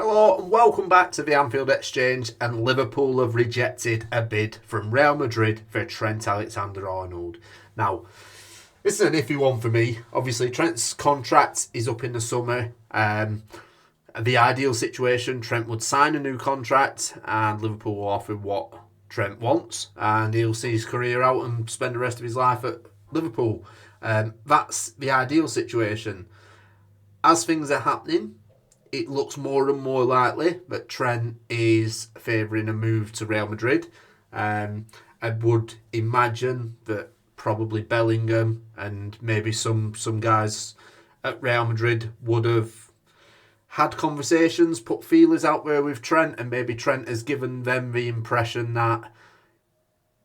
Hello and welcome back to the Anfield Exchange, and Liverpool have rejected a bid from Real Madrid for Trent Alexander Arnold. Now, this is an iffy one for me. Obviously, Trent's contract is up in the summer. The ideal situation, Trent would sign a new contract and Liverpool will offer what Trent wants, and he'll see his career out and spend the rest of his life at Liverpool. That's the ideal situation. As things are happening, it looks more and more likely that Trent is favouring a move to Real Madrid. I would imagine that probably Bellingham and maybe some guys at Real Madrid would have had conversations, put feelers out there with Trent, and maybe Trent has given them the impression that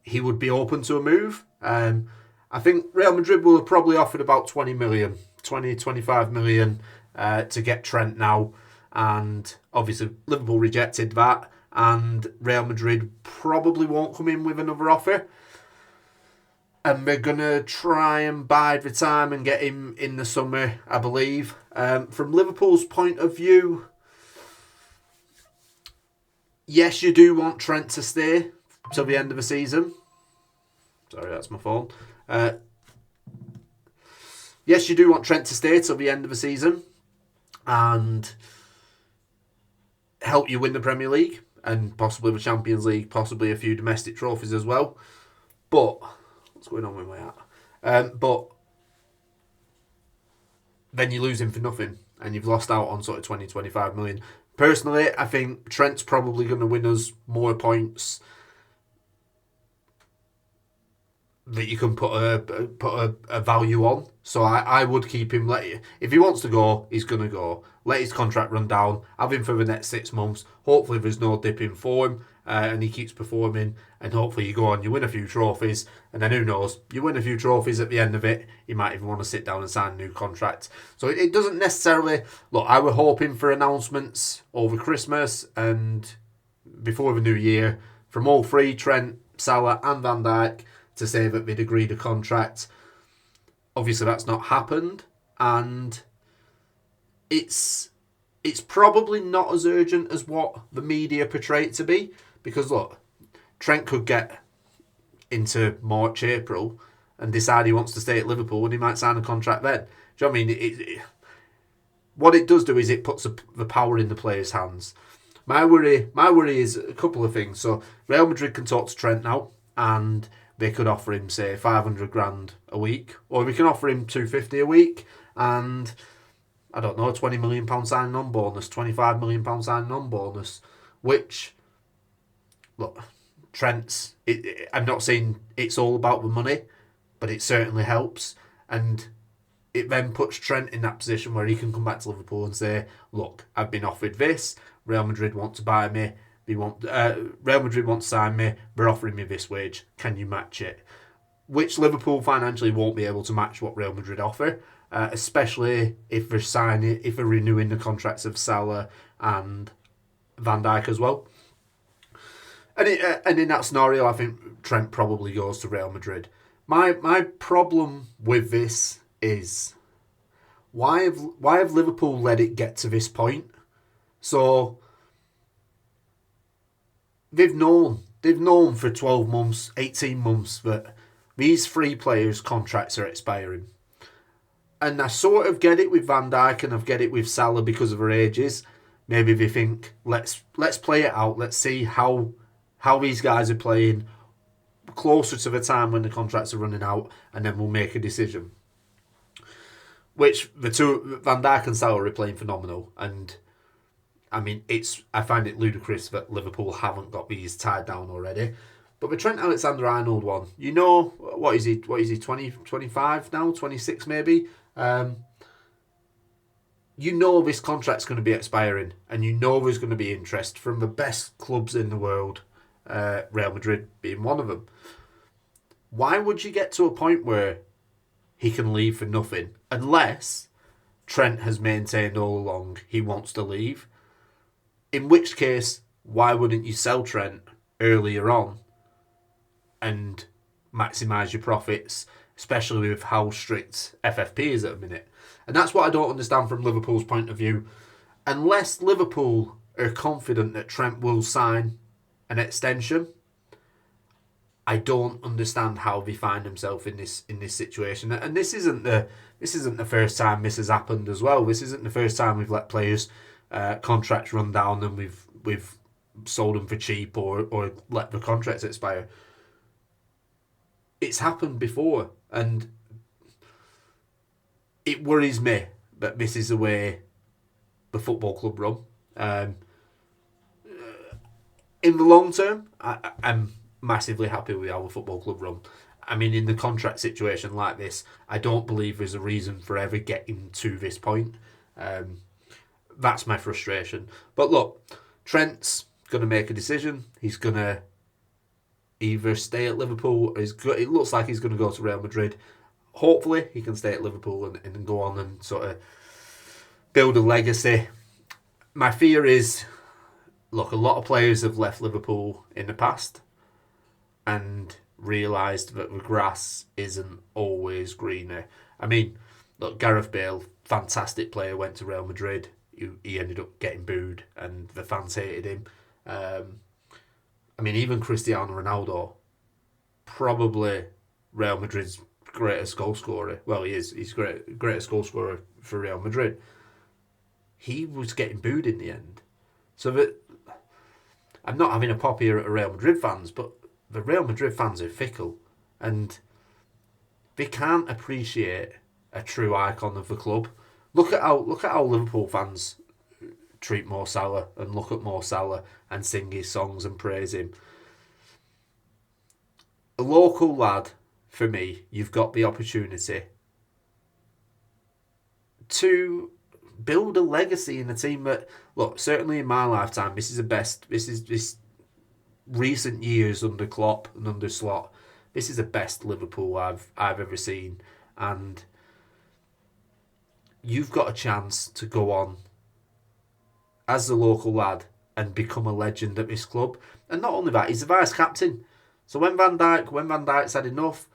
he would be open to a move. I think Real Madrid will have probably offered about 20 million, 25 million to get Trent now, and obviously Liverpool rejected that, and Real Madrid probably won't come in with another offer, and they're going to try and bide the time and get him in the summer, I believe. From Liverpool's point of view, yes, you do want Trent to stay till the end of the season. Sorry, that's my phone. Yes, you do want Trent to stay till the end of the season and help you win the Premier League and possibly the Champions League, possibly a few domestic trophies as well. But what's going on with my hat? But then you lose him for nothing and you've lost out on sort of 20-25 million. Personally, I think Trent's probably going to win us more points that you can put a value on. So I would keep him. If he wants to go, he's going to go. Let his contract run down. Have him for the next 6 months. Hopefully there's no dip in form and he keeps performing. And hopefully you go on, you win a few trophies. And then who knows, you win a few trophies at the end of it, you might even want to sit down and sign a new contract. So it doesn't necessarily... Look, I were hoping for announcements over Christmas and before the new year from all three, Trent, Salah and Van Dijk, to say that they'd agreed a contract. Obviously that's not happened, and it's probably not as urgent as what the media portray it to be, because look, Trent could get into March, April and decide he wants to stay at Liverpool and he might sign a contract then. Do you know what I mean? What it does do is it puts the power in the players' hands. My worry is a couple of things. So Real Madrid can talk to Trent now and they could offer him, say, 500 grand a week, or we can offer him 250 a week and, I don't know, £20 million signing on bonus, £25 million signing on bonus, which, look, Trent's, I'm not saying it's all about the money, but it certainly helps, and it then puts Trent in that position where he can come back to Liverpool and say, look, I've been offered this, Real Madrid want to buy me, Real Madrid want to sign me, they're offering me this wage, can you match it? Which Liverpool financially won't be able to match what Real Madrid offer, especially if they're renewing the contracts of Salah and Van Dijk as well. And in that scenario, I think Trent probably goes to Real Madrid. My problem with this is why have Liverpool let it get to this point? So They've known for 12 months, 18 months that these three players' contracts are expiring. And I sort of get it with Van Dijk and I get it with Salah because of their ages. Maybe they think, let's play it out. Let's see how these guys are playing closer to the time when the contracts are running out, and then we'll make a decision. Which the two, Van Dijk and Salah, are playing phenomenal. And I mean, I find it ludicrous that Liverpool haven't got these tied down already. But the Trent Alexander Arnold one, what is he, 20, 25 now, 26 maybe? This contract's going to be expiring, and there's going to be interest from the best clubs in the world, Real Madrid being one of them. Why would you get to a point where he can leave for nothing, unless Trent has maintained all along he wants to leave? In which case, why wouldn't you sell Trent earlier on and maximise your profits, especially with how strict FFP is at the minute? And that's what I don't understand from Liverpool's point of view. Unless Liverpool are confident that Trent will sign an extension. I don't understand how they find themselves in this situation. And this isn't the first time this has happened as well. This isn't the first time we've let players contracts run down and we've sold them for cheap or let the contracts expire. It's happened before, and it worries me that this is the way the football club run. Um, in the long term, I'm massively happy with how the football club run. I mean, in the contract situation like this, I don't believe there's a reason for ever getting to this point. Um, that's my frustration. But look, Trent's going to make a decision. He's going to either stay at Liverpool, or it looks like he's going to go to Real Madrid. Hopefully, he can stay at Liverpool and go on and sort of build a legacy. My fear is, look, a lot of players have left Liverpool in the past and realised that the grass isn't always greener. I mean, look, Gareth Bale, fantastic player, went to Real Madrid. He ended up getting booed and the fans hated him. I mean, even Cristiano Ronaldo, probably Real Madrid's greatest goal scorer. Well, he is. He's greatest goal scorer for Real Madrid. He was getting booed in the end. So that I'm not having a pop here at Real Madrid fans, but the Real Madrid fans are fickle and they can't appreciate a true icon of the club. Look at how Liverpool fans treat Mo Salah and look at Mo Salah and sing his songs and praise him. A local lad, for me, you've got the opportunity to build a legacy in a team that, look, certainly in my lifetime, this is this recent years under Klopp and under Slot, this is the best Liverpool I've ever seen, and you've got a chance to go on as a local lad and become a legend at this club. And not only that, he's the vice captain. So when Van Dijk's had enough,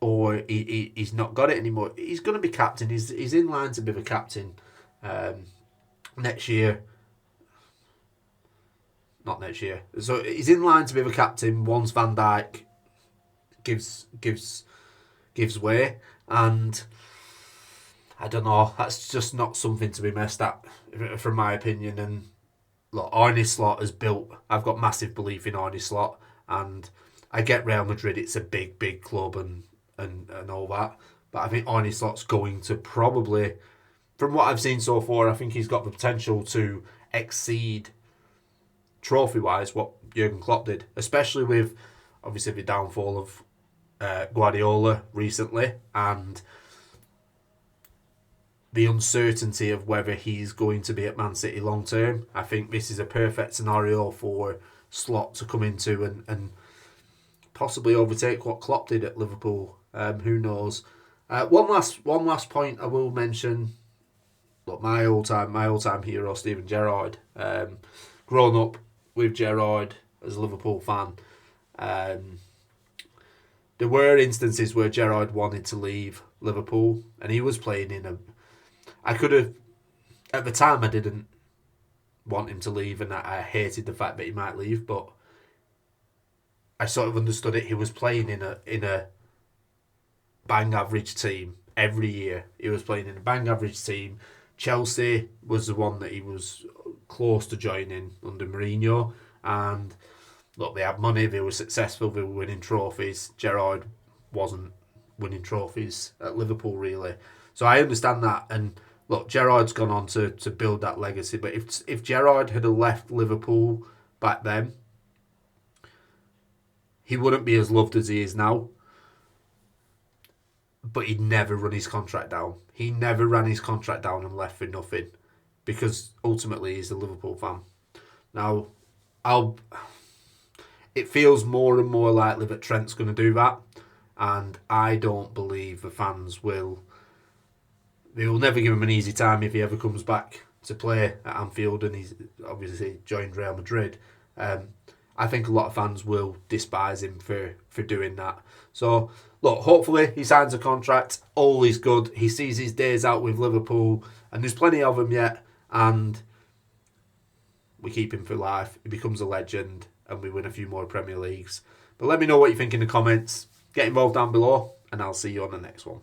or he's not got it anymore, he's going to be captain. He's in line to be the captain next year. Not next year. So he's in line to be the captain once Van Dijk gives way. And I don't know, that's just not something to be messed at, from my opinion. And look, Arne Slot has built, I've got massive belief in Arne Slot, and I get Real Madrid, it's a big club and all that, but I think Arne Slot's going to probably, from what I've seen so far, I think he's got the potential to exceed trophy-wise what Jurgen Klopp did, especially with obviously the downfall of Guardiola recently and the uncertainty of whether he's going to be at Man City long term. I think this is a perfect scenario for Slot to come into and possibly overtake what Klopp did at Liverpool. Who knows? One last point I will mention. Look, my all time hero, Steven Gerrard. Grown up with Gerrard as a Liverpool fan. There were instances where Gerrard wanted to leave Liverpool, and he was playing in a. I could have, at the time, I didn't want him to leave, and I hated the fact that he might leave, but I sort of understood it. He was playing in a bang average team every year. He was playing in a bang average team. Chelsea was the one that he was close to joining under Mourinho, and look, they had money, they were successful, they were winning trophies. Gerrard wasn't winning trophies at Liverpool, really. So I understand that, and look, Gerrard's gone on to build that legacy, but if Gerrard had left Liverpool back then, he wouldn't be as loved as he is now. But he'd never run his contract down. He never ran his contract down and left for nothing, because ultimately he's a Liverpool fan. Now, it feels more and more likely that Trent's going to do that, and I don't believe the fans will. They will never give him an easy time if he ever comes back to play at Anfield, and he's obviously joined Real Madrid. I think a lot of fans will despise him for doing that. So, look, hopefully he signs a contract, all is good, he sees his days out with Liverpool, and there's plenty of them yet, and we keep him for life, he becomes a legend, and we win a few more Premier Leagues. But let me know what you think in the comments. Get involved down below, and I'll see you on the next one.